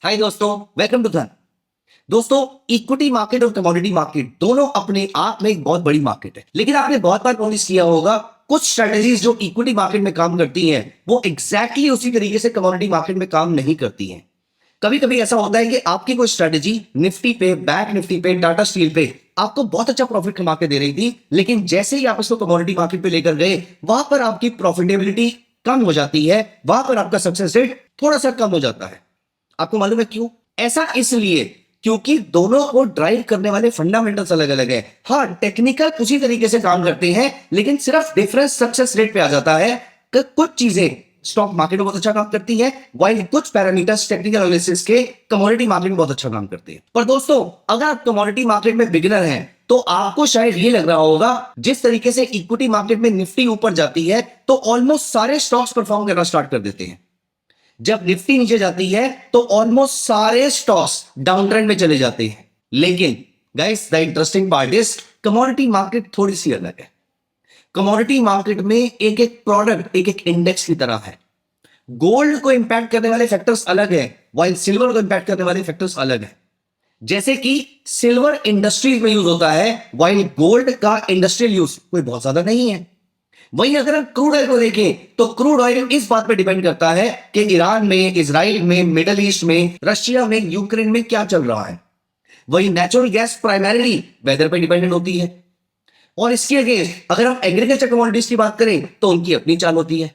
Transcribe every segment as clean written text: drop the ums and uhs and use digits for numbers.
हाय दोस्तों, welcome to धन। दोस्तों, इक्विटी मार्केट और कमोडिटी मार्केट दोनों अपने आप में एक बहुत बड़ी मार्केट है, लेकिन आपने बहुत बार नोटिस किया होगा कुछ स्ट्रेटजीज जो इक्विटी मार्केट में काम करती हैं वो एग्जैक्टली उसी तरीके से कमोडिटी मार्केट में काम नहीं करती हैं। कभी कभी ऐसा होता है कि आपकी कोई स्ट्रेटजी निफ्टी पे, बैंक निफ्टी पे, टाटा स्टील पे आपको बहुत अच्छा प्रॉफिट कमा के दे रही थी, लेकिन जैसे ही आप इसको कमोडिटी मार्केट पे लेकर गए वहां पर आपकी प्रॉफिटेबिलिटी कम हो जाती है, वहां पर आपका सक्सेस रेट थोड़ा सा कम हो जाता है। आपको मालूम है क्यों? ऐसा इसलिए क्योंकि दोनों को ड्राइव करने वाले फंडामेंटल्स अलग अलग है। हाँ, टेक्निकल उसी तरीके से काम करते हैं, लेकिन सिर्फ डिफरेंस सक्सेस रेट पे आ जाता है कि कुछ चीजें स्टॉक मार्केट में बहुत अच्छा काम करती है, वाइल कुछ पैरामीटर्स टेक्निकल एनालिसिस के कमोडिटी मार्केट में बहुत अच्छा काम करते हैं। पर दोस्तों, अगर आप कमोडिटी मार्केट में बिगिनर हैं तो आपको शायद ये लग रहा होगा जिस तरीके से इक्विटी मार्केट में निफ्टी ऊपर जाती है तो ऑलमोस्ट सारे स्टॉक्स परफॉर्म करना स्टार्ट कर देते हैं। जब निफ्टी नीचे जाती है तो ऑलमोस्ट सारे स्टॉक्स डाउन ट्रेंड में चले जाते हैं। लेकिन guys, the interesting part is commodity market थोड़ी सी अलग है। कमोडिटी मार्केट में एक एक प्रोडक्ट एक एक इंडेक्स की तरह है। गोल्ड को इंपैक्ट करने वाले फैक्टर्स अलग है, वाइल सिल्वर को इंपैक्ट करने वाले फैक्टर्स अलग है। जैसे कि सिल्वर इंडस्ट्रीज में यूज होता है, वाइल गोल्ड का इंडस्ट्रियल यूज कोई बहुत ज्यादा नहीं है। वहीं अगर हम क्रूड ऑयल को देखें तो क्रूड ऑयल इस बात पे डिपेंड करता है कि ईरान में, इजराइल में, मिडल ईस्ट में, रशिया में, यूक्रेन में क्या चल रहा है। वही नेचुरल गैस प्राइमरीली वेदर पे डिपेंडेंट होती है। और इसके अगेंस्ट अगर हम एग्रीकल्चर कमोडिटीज की बात करें तो उनकी अपनी चाल होती है।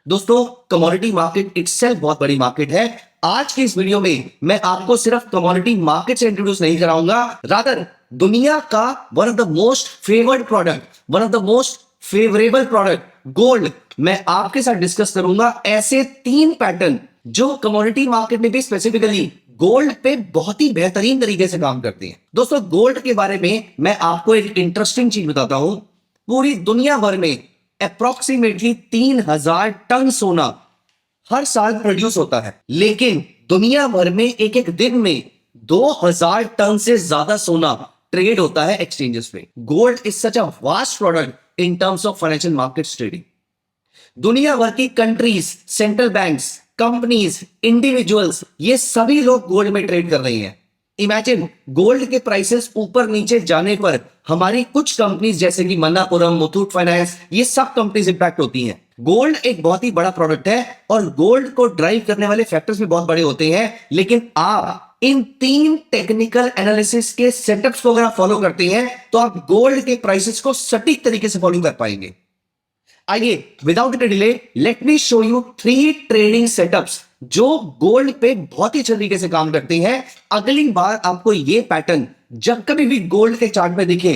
दोस्तों, कमोडिटी मार्केट इटसेल्फ बहुत बड़ी मार्केट है। आज की इस वीडियो में मैं आपको सिर्फ कमोडिटी मार्केट से इंट्रोड्यूस नहीं कराऊंगा, रादर दुनिया का one of the most favoured product, one of the most favourable product gold मैं आपके साथ डिस्कस करूंगा। ऐसे 3 पैटर्न जो कमोडिटी मार्केट में भी स्पेसिफिकली गोल्ड पे बहुत ही बेहतरीन तरीके से काम करते हैं। दोस्तों, गोल्ड के बारे में मैं आपको एक इंटरेस्टिंग चीज बताता हूं। पूरी दुनिया भर में अप्रोक्सीमेटली 3000 टन सोना हर साल प्रोड्यूस होता है, लेकिन दुनिया भर में एक एक दिन में 2000 टन से ज्यादा सोना ट्रेड होता है एक्सचेंजेस पे। Gold is such a vast product in terms of financial markets trading. दुनिया भर की countries, central banks, companies, individuals, ये सभी लोग गोल्ड में ट्रेड कर रही हैं। इमेजिन, गोल्ड के प्राइसेस ऊपर नीचे जाने पर हमारी कुछ कंपनीज जैसे कि मन्नापुरम, मुथूट फाइनेंस, ये सब कंपनीज इंपैक्ट होती हैं। गोल्ड एक बहुत ही बड़ा प्रोडक्ट है और गोल्ड को ड्राइव करने वाले फैक्टर्स भी बहुत बड़े होते हैं, लेकिन आप इन 3 टेक्निकल एनालिसिस के सेटअप्स को अगर आप फॉलो करते हैं तो आप गोल्ड के प्राइसेस को सटीक तरीके से फॉलो कर पाएंगे। आइए, without a delay, let me show you 3 trading setups जो गोल्ड पे बहुत ही अच्छे तरीके से काम करते हैं। अगली बार आपको ये पैटर्न जब कभी भी गोल्ड के चार्ट में दिखे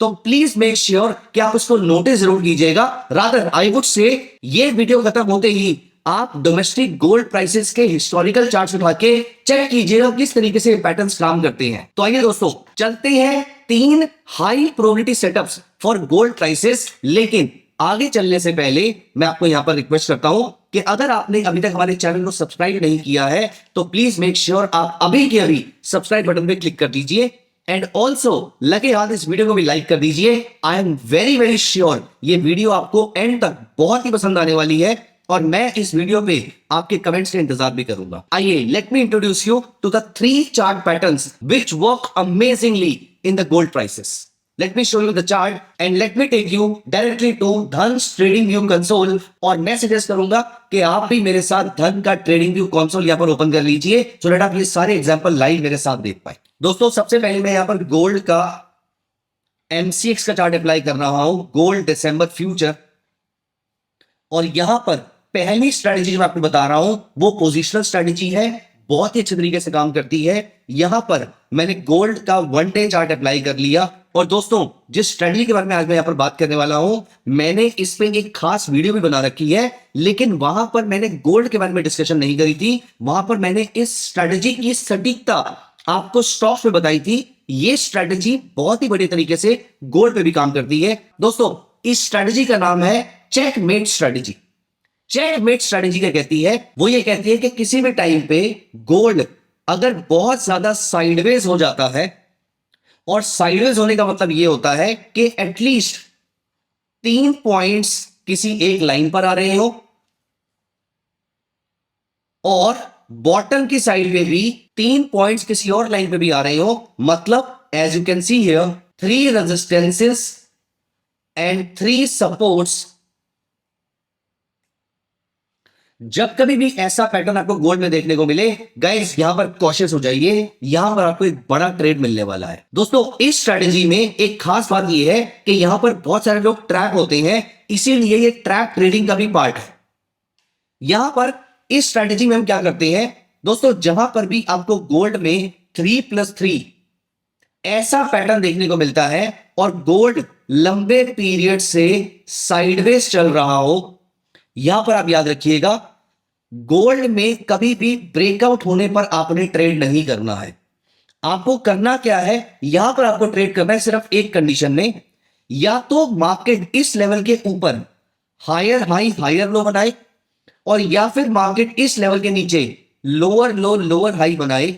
तो प्लीज मेक श्योर कि आप उसको नोटिस जरूर कीजिएगा। रादर आई वुड से ये वीडियो खत्म होते ही आप डोमेस्टिक गोल्ड प्राइसेस के हिस्टोरिकल चार्ट्स उठा के चेक कीजिएगा किस तरीके से पैटर्न्स काम करते हैं। तो आइए दोस्तों, चलते हैं 3 high probability setups for gold prices. लेकिन आगे चलने से पहले मैं आपको यहां पर रिक्वेस्ट करता हूं कि अगर आपने अभी तक हमारे चैनल को सब्सक्राइब नहीं किया है तो प्लीज मेक श्योर आप अभी के अभी सब्सक्राइब बटन पे क्लिक कर दीजिए एंड ऑल्सो लगे हाथ इस वीडियो को भी लाइक कर दीजिए। आई एम वेरी वेरी श्योर ये वीडियो आपको एंड तक बहुत ही पसंद आने वाली है और मैं इस वीडियो पे आपके कमेंट्स का इंतजार भी करूंगा। आइए, let me introduce you to the 3 chart patterns which work amazingly in the gold prices. Let me show you the chart and let me take you directly to धन ट्रेडिंग व्यू कंसोल। और मैं suggest करूंगा कि आप भी मेरे साथ धन का ट्रेडिंग व्यू कंसोल यहां पर ओपन कर लीजिए सो दैट आप ये सारे एग्जांपल लाइव मेरे साथ देख पाए। दोस्तों, सबसे पहले मैं यहां पर गोल्ड का MCX का चार्ट अप्लाई कर रहा हूं, गोल्ड दिसंबर फ्यूचर। और यहां पर पहली स्ट्रेटेजी जो मैं आपको बता रहा हूं वो पोजिशनल स्ट्रेटेजी है, बहुत ही अच्छे तरीके से काम करती है। यहां पर मैंने गोल्ड का 1 डे चार्ट अप्लाई कर लिया। और दोस्तों, जिस स्ट्रेटेजी के बारे में आज मैं यहां पर बात करने वाला हूं, मैंने इस पे एक खास वीडियो भी बना रखी है, लेकिन वहां पर मैंने गोल्ड के बारे में डिस्कशन नहीं करी थी। वहां पर मैंने इस स्ट्रेटेजी की सटीकता आपको स्टॉक्स में बताई थी। ये स्ट्रेटेजी बहुत ही बड़े तरीके से गोल्ड पे भी काम करती है। दोस्तों, इस स्ट्रेटेजी का नाम है चेकमेट स्ट्रेटेजी। चेकमेट स्ट्रेटेजी क्या कहती है? वो ये कहती है कि किसी भी टाइम पे गोल्ड अगर बहुत ज्यादा साइडवेज हो जाता है, और साइडवेज होने का मतलब ये होता है कि एटलीस्ट 3 पॉइंट्स किसी एक लाइन पर आ रहे हो और बॉटम की साइड पे भी 3 पॉइंट्स किसी और लाइन पे भी आ रहे हो, मतलब as you can see here 3 resistances and 3 supports. जब कभी भी ऐसा पैटर्न आपको गोल्ड में देखने को मिले, गाइस यहां पर कॉशियस हो जाइए, यहां पर आपको एक बड़ा ट्रेड मिलने वाला है। दोस्तों इस स्ट्रेटेजी में एक खास बात यह है कि यहां पर बहुत सारे लोग ट्रैप होते हैं, इसीलिए ये ट्रैप ट्रेडिंग का भी पार्ट है। यहां पर इस स्ट्रेटेजी में हम क्या करते हैं दोस्तों, जहां पर भी आपको गोल्ड में 3+3 ऐसा पैटर्न देखने को मिलता है और गोल्ड लंबे पीरियड से साइडवेज चल रहा हो, यहां पर आप याद रखिएगा गोल्ड में कभी भी ब्रेकआउट होने पर आपने ट्रेड नहीं करना है। आपको करना क्या है, यहां पर आपको ट्रेड करना है सिर्फ एक कंडीशन में, या तो मार्केट इस लेवल के ऊपर हायर हाई हायर लो बनाए, और या फिर मार्केट इस लेवल के नीचे लोअर लो लोअर हाई बनाए।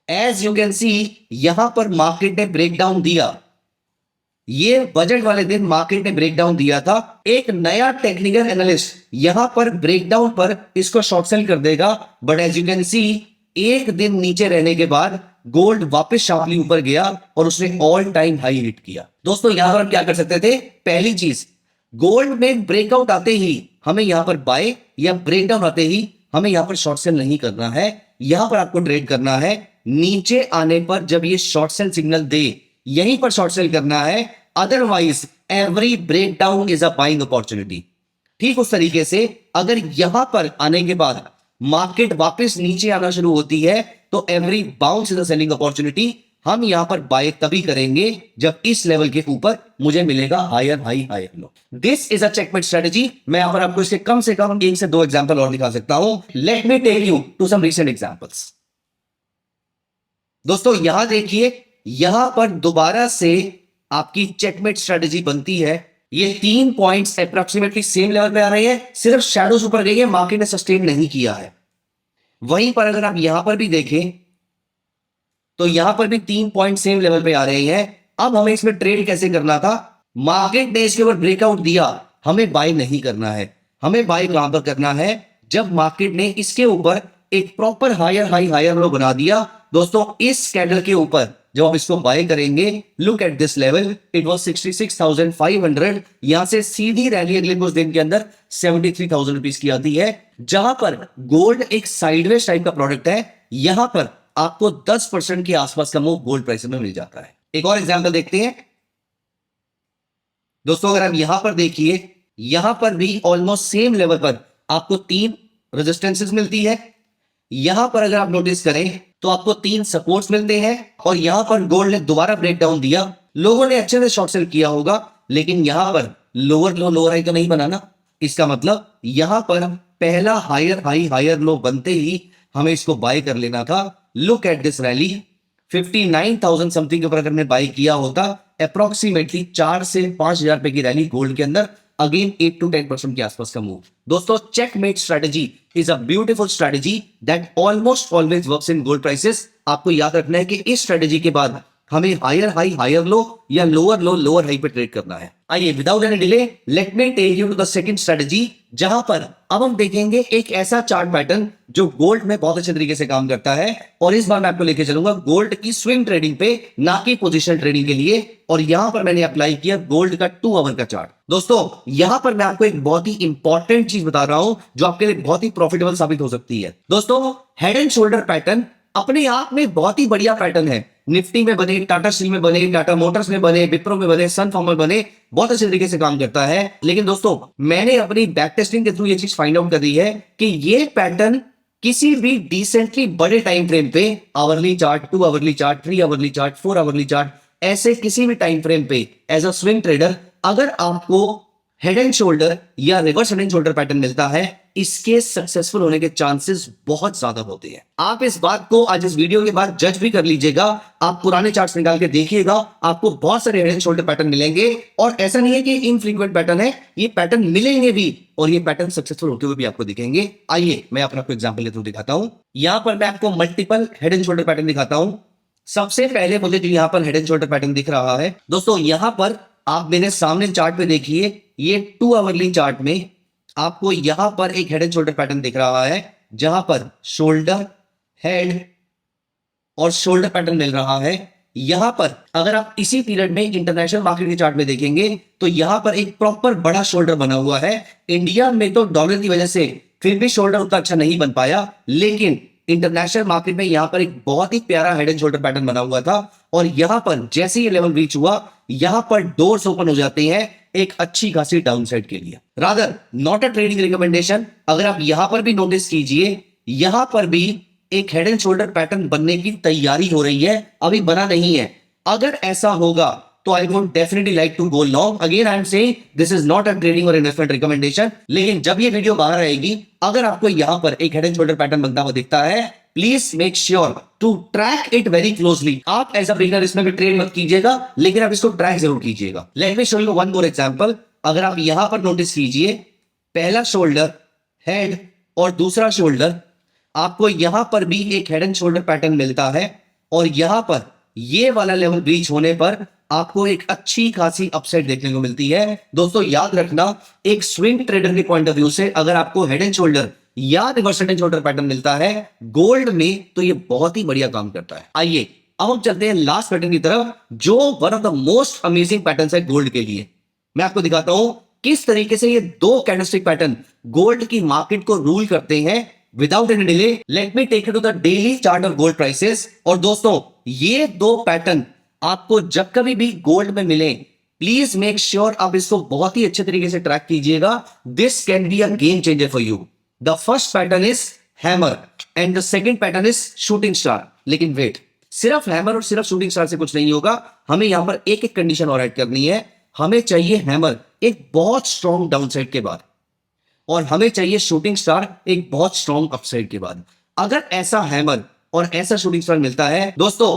एज यू कैन सी यहां पर मार्केट ने ब्रेकडाउन दिया, ये बजट वाले दिन मार्केट ने ब्रेकडाउन दिया था। एक नया टेक्निकल एनालिस्ट यहां पर ब्रेकडाउन पर इसको शॉर्ट सेल कर देगा, but as you can see एक दिन नीचे रहने के बाद गोल्ड वापस शार्पली ऊपर गया और उसने ऑल टाइम हाई हिट किया। दोस्तों यहां पर हम क्या कर सकते थे, पहली चीज गोल्ड में ब्रेकआउट आते ही हमें यहां पर बाय, या ब्रेकडाउन आते ही हमें यहां पर शॉर्ट सेल नहीं करना है। यहां पर आपको ट्रेड करना है नीचे आने पर, जब ये शॉर्ट सेल सिग्नल दे यहीं पर शॉर्ट सेल करना है, otherwise every breakdown is a buying opportunity. ठीक उस तरीके से अगर यहां पर आने के बाद मार्केट वापस नीचे आना शुरू होती है तो every bounce is a selling opportunity. हम यहां पर बाय तभी करेंगे जब इस लेवल के ऊपर मुझे मिलेगा higher high higher low. This is a checkmate strategy. मैं यहां पर आपको इसके कम से कम 1 से 2 एग्जांपल और दिखा सकता हूं। Let me take you to some recent examples. दोस्तों यहां देखिए, यहां पर दोबारा से आपकी चेकमेट स्ट्रेटेजी बनती है। ये 3 पॉइंट्स अप्रोक्सीमेटली सेम लेवल पे आ रहे हैं, सिर्फ शैडोज ऊपर गई है, मार्केट ने सस्टेन नहीं किया है। वहीं पर अगर आप यहां पर भी देखें तो यहां पर भी 3 पॉइंट सेम लेवल पे आ रहे हैं। अब हमें इसमें ट्रेड कैसे करना था, मार्केट ने इसके ऊपर ब्रेकआउट दिया, हमें बाय नहीं करना है। हमें बाय कहां पर करना है, जब मार्केट ने इसके ऊपर एक proper higher high higher low बना दिया। दोस्तों इस कैंडल के ऊपर जब हम इसको बाय करेंगे, look at this level, it was 66,500। यहां से सीधी रैली अगले कुछ दिन के अंदर 73,000 रुपीज की आती है। जहां पर गोल्ड एक साइडवेज टाइप का प्रोडक्ट है, यहां पर आपको 10% के आसपास का मूव गोल्ड प्राइस में मिल जाता है। एक और एग्जांपल देखते हैं दोस्तों, अगर आप यहां पर देखिए, यहां पर भी ऑलमोस्ट सेम लेवल पर आपको 3 रेजिस्टेंसेस मिलती है। यहां पर अगर आप नोटिस करें तो आपको 3 सपोर्ट्स मिलते हैं, और यहां पर गोल्ड ने दोबारा ब्रेकडाउन दिया। लोगों ने अच्छे से शॉर्ट सेल किया होगा, लेकिन यहां पर लोअर लो लोअर हाई तो नहीं बनाना। इसका मतलब यहां पर पहला हायर हाई हायर लो बनते ही हमें इसको बाय कर लेना था। Look at this rally, 59,000 something के ऊपर अगर मैं बाय किया होता, अप्रोक्सीमेटली 4 से 5,000 रुपए की रैली गोल्ड के अंदर, अगेन 8 to 10% के आसपास का मूव। दोस्तों checkmate strategy is a beautiful strategy that almost always works in gold prices. आपको याद रखना है कि इस स्ट्रेटेजी के बाद हमें हायर हाई हायर लो या लोअर लो लोअर हाई पे ट्रेड करना है। आइए without any delay let me take you to the second strategy, जहां पर अब हम देखेंगे एक ऐसा चार्ट पैटर्न जो गोल्ड में बहुत अच्छे तरीके से काम करता है। और इस बार मैं आपको लेके चलूंगा गोल्ड की स्विंग ट्रेडिंग पे, ना कि पोजीशन ट्रेडिंग के लिए। और यहां पर मैंने अप्लाई किया गोल्ड का 2 आवर का चार्ट। दोस्तों यहां पर मैं आपको एक बहुत ही इंपॉर्टेंट चीज बता रहा हूं जो आपके लिए बहुत ही प्रॉफिटेबल साबित हो सकती है। दोस्तों हेड एंड शोल्डर पैटर्न अपने आप में बहुत ही बढ़िया पैटर्न है। निफ्टी में बने, टाटा स्टील में बने, टाटा मोटर्स में बने, विप्रो में बने, सन फार्मा में बने, बहुत अच्छे तरीके से काम करता है। लेकिन दोस्तों मैंने अपनी बैक टेस्टिंग के थ्रू ये चीज फाइंड आउट कर दी है कि ये पैटर्न किसी भी डिसेंटली बड़े टाइम फ्रेम पे, hourly chart, 2 hourly chart, 3 hourly chart, 4 hourly chart, ऐसे किसी भी टाइम फ्रेम पे एज अ स्विंग ट्रेडर अगर आपको हेड एंड शोल्डर या reverse head and shoulder pattern मिलता है, इसके सक्सेसफुल होने के चांसेस बहुत ज्यादा होते हैं। आप इस बात को आज इस वीडियो के बाद जज भी कर लीजिएगा। आप पुराने चार्ट्स निकाल के देखिएगा, आपको बहुत सारे हेड एंड शोल्डर पैटर्न मिलेंगे। और ऐसा नहीं है कि इनफ्रीक्वेंट पैटर्न है, ये पैटर्न मिलेंगे भी और ये पैटर्न सक्सेसफुल होते हुए भी आपको दिखेंगे। आइए मैं आपको एग्जांपल के थ्रू दिखाता हूं। यहां पर मैं आपको multiple head and shoulder pattern दिखाता हूं। सबसे पहले मुझे जो यहां पर हेड एंड शोल्डर पैटर्न दिख रहा है, दोस्तों यहां पर आप मेरे सामने चार्ट पे देखिए, ये 2 आवरली चार्ट में आपको यहां पर एक हेड एंड शोल्डर पैटर्न दिख रहा है। जहां पर शोल्डर, हेड और शोल्डर पैटर्न मिल रहा है। यहां पर अगर आप इसी पीरियड में इंटरनेशनल मार्केट के चार्ट में देखेंगे तो यहां पर एक प्रॉपर बड़ा शोल्डर बना हुआ है। इंडिया में तो डॉलर की वजह से फिर भी शोल्डर उतना अच्छा नहीं बन पाया, लेकिन इंटरनेशनल मार्केट में यहां पर एक बहुत ही प्यारा हेड एंड शोल्डर पैटर्न बना हुआ था। और यहां पर जैसे ये लेवल रीच हुआ, यहां पर डोर्स ओपन हो जाते हैं एक अच्छी खासी डाउनसाइड के लिए। Rather not a trading recommendation. अगर आप यहां पर भी नोटिस कीजिए, यहां पर भी एक हेड एंड शोल्डर पैटर्न बनने की तैयारी हो रही है, अभी बना नहीं है। अगर ऐसा होगा तो I would definitely like to go long. Again I am saying this is not a trading और इन्वेस्टमेंट रिकमेंडेशन। लेकिन जब ये वीडियो बाहर आएगी, अगर आपको यहां पर एक हेड एंड शोल्डर पैटर्न बनता हुआ दिखता है, please make sure to track it very closely. आप एज अ बिगिनर इसमें भी ट्रेड मत कीजिएगा, लेकिन आप इसको ट्रैक जरूर कीजिएगा। Let me show you one more example. अगर आप यहां पर नोटिस कीजिए, पहला शोल्डर, हेड और दूसरा शोल्डर, आपको यहां पर भी एक हेड एंड शोल्डर पैटर्न मिलता है। और यहां पर ये वाला लेवल रीच होने पर आपको एक अच्छी खासी अपसाइड देखने को मिलती है। दोस्तों याद रखना, एक स्विंग ट्रेडर के पॉइंट ऑफ व्यू से अगर आपको हेड एंड शोल्डर या reverse head and shoulder pattern मिलता है गोल्ड में, तो ये बहुत ही बढ़िया काम करता है। आइए अब हम चलते हैं लास्ट पैटर्न की तरफ, जो one of the most amazing pattern है गोल्ड के लिए। मैं आपको दिखाता हूं किस तरीके से ये दो कैंडलस्टिक पैटर्न गोल्ड की मार्केट को रूल करते हैं without any delay. Let me take you to the daily chart of gold prices. और दोस्तों ये दो पैटर्न आपको जब कभी भी गोल्ड में मिले, प्लीज मेक श्योर आप इसको बहुत ही अच्छे तरीके से ट्रैक कीजिएगा। This can be a game changer for you. The first pattern is hammer and the second pattern is shooting star. लेकिन वेट, सिर्फ हैमर और सिर्फ शूटिंग स्टार से कुछ नहीं होगा, हमें यहां पर एक एक कंडीशन और ऐड करनी है। हमें चाहिए हैमर एक बहुत स्ट्रॉन्ग डाउनसाइड के बाद, और हमें चाहिए शूटिंग स्टार एक बहुत स्ट्रॉन्ग अपसाइड के बाद। अगर ऐसा हैमर और ऐसा शूटिंग स्टार मिलता है दोस्तों,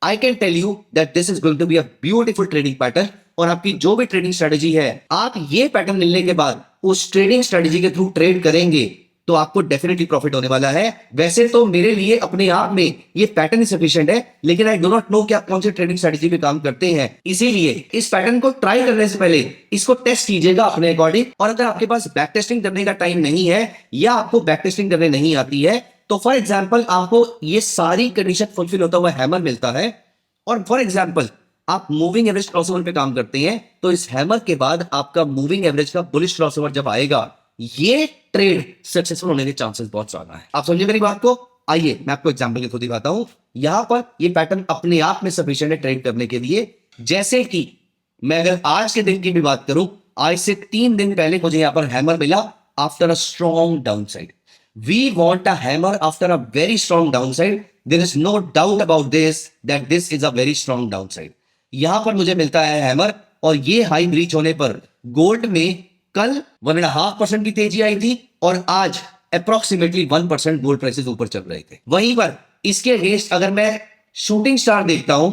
I can tell you that this is going to be a beautiful trading pattern. और आपकी जो भी ट्रेडिंग स्ट्रेटेजी है, आप ये पैटर्न मिलने के बाद उस ट्रेडिंग स्ट्रेटेजी के थ्रू ट्रेड करेंगे तो आपको डेफिनेटली प्रॉफिट होने वाला है। वैसे तो मेरे लिए अपने आप में ये पैटर्न ही सफिशिएंट है, लेकिन आई डो नॉट नो कि आप कौन सी ट्रेडिंग स्ट्रेटेजी पे काम करते हैं। इसीलिए इस पैटर्न को ट्राई करने से पहले इसको टेस्ट कीजिएगा अपने अकॉर्डिंग। और अगर आपके पास बैक टेस्टिंग करने का टाइम नहीं है या आपको बैक टेस्टिंग करने नहीं आती है, तो फॉर एग्जाम्पल आपको ये सारी कंडीशन फुलफिल होता हुआ हैमर मिलता है, और फॉर एग्जाम्पल आप मूविंग एवरेज क्रॉसओवर पे काम करते हैं, तो इस हैमर के बाद आपका मूविंग एवरेज का बुलिश क्रॉसओवर जब आएगा, ये ट्रेड सक्सेसफुल होने के चांसेस बहुत ज्यादा है। आप समझे मेरी बात को? आइए मैं आपको एग्जांपल के थ्रू दिखाता हूं। यहां पर ये पैटर्न अपने आप में सफिशिएंट है ट्रेड करने के लिए। जैसे कि मैं अगर आज के दिन की भी बात करूं, आज से 3 दिन पहले मुझे यहां पर हैमर मिला after a strong downside. We want a hammer after a very strong downside. There is no doubt about this that this is a very strong downside. यहां पर मुझे मिलता है हैमर, और ये हाई रीच होने पर गोल्ड में कल 1.5% की तेजी आई थी, और आज अप्रोक्सीमेटली 1% गोल्ड प्राइसेस ऊपर चल रहे थे। वहीं पर इसके अगेंस्ट अगर मैं शूटिंग स्टार देखता हूं,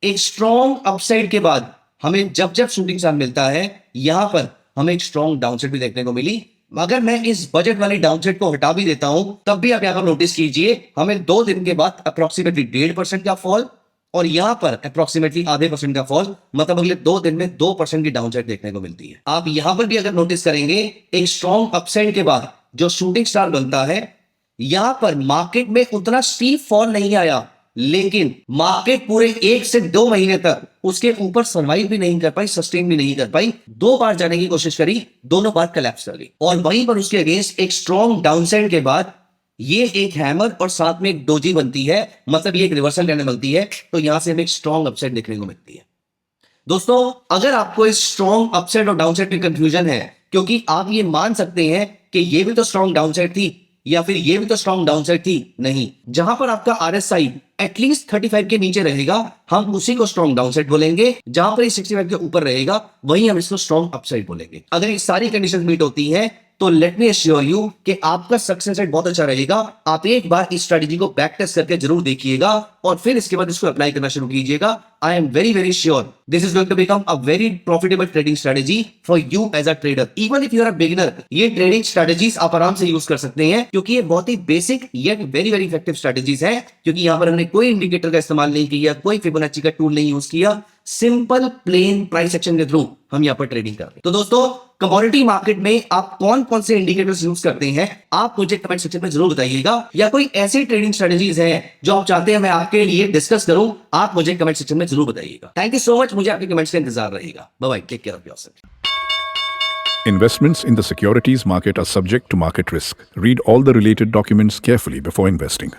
एक स्ट्रॉन्ग अपसाइड के बाद हमें जब जब शूटिंग स्टार मिलता है, यहां पर हमें एक स्ट्रॉन्ग डाउनसाइड भी देखने को मिली। अगर मैं इस बजट वाली डाउनसाइड को हटा भी देता हूं, तब भी आप यहां पर नोटिस कीजिए, हमें 2 दिन के बाद अप्रोक्सीमेटली 1.5% का फॉल, और यहां पर अप्रोक्सीमेटली आधे % का फॉल, मतलब अगले 2 दिन में 2% की डाउनसाइड देखने को मिलती है। आप यहां पर भी अगर नोटिस करेंगे, एक स्ट्रॉन्ग अपसाइड के बाद जो शूटिंग स्टार बनता है, यहां पर मार्केट में उतना स्टीप फॉल नहीं आया, लेकिन मार्केट पूरे 1 से 2 महीने तक उसके ऊपर सर्वाइव भी नहीं कर पाई, सस्टेन भी नहीं कर पाई। 2 बार जाने की कोशिश करी, दोनों बार कोलैप्स कर गई। और वहीं पर उसके अगेंस्ट एक स्ट्रॉन्ग डाउनसाइड के बाद ये एक हैमर और साथ में एक डोजी बनती है, मतलब ये एक रिवर्सल कैंडल बनती है, तो यहां से हमें एक स्ट्रॉन्ग अपसाइड देखने को मिलती है। दोस्तों अगर आपको इस स्ट्रॉन्ग अपसाइड और डाउनसाइड की कंफ्यूजन है, क्योंकि आप ये मान सकते हैं कि ये भी तो स्ट्रॉन्ग डाउनसाइड थी या फिर ये भी तो स्ट्रॉन्ग डाउनसाइड थी, नहीं। जहां पर आपका आरएसआई एटलीस्ट 35 के नीचे रहेगा, हम उसी को स्ट्रॉन्ग डाउनसाइड बोलेंगे। जहां पर 65 के ऊपर रहेगा, वहीं हम इसको स्ट्रॉन्ग अपसाइड बोलेंगे। अगर ये सारी कंडीशन मीट होती हैं, तो लेट मी एश्योर यू कि आपका सक्सेस रेट बहुत अच्छा रहेगा। आप एक बार इस स्ट्रेटजी को बैक टेस्ट करके जरूर देखिएगा, और फिर इसके बाद इसको अप्लाई करना शुरू कीजिएगा। I am very very sure this is going to become a very profitable trading strategy for you as a trader. Even if you are a beginner, ये ट्रेडिंग स्ट्रेटजीज आप आराम से यूज कर सकते हैं, क्योंकि ये बहुत ही basic yet very very effective strategies है। क्योंकि यहां पर हमने कोई इंडिकेटर का इस्तेमाल नहीं किया, कोई फिबोनाची का टूल नहीं यूज किया, सिंपल प्लेन प्राइस एक्शन के थ्रू हम यहाँ पर ट्रेडिंग कर रहे हैं। तो दोस्तों कमोडिटी मार्केट में आप कौन कौन से इंडिकेटर्स यूज करते हैं आप मुझे कमेंट सेक्शन में जरूर बताइएगा, या कोई ऐसी ट्रेडिंग स्ट्रेटजीज हैं जो आप चाहते हैं मैं आपके लिए डिस्कस करूं, आप मुझे कमेंट सेक्शन में जरूर बताइएगा। थैंक यू सो मच, मुझे आपके कमेंट्स का इंतजार रहेगा। Bye bye, take care of yourself. Investments in the securities market are subject to market risk. Read all the related documents carefully before investing.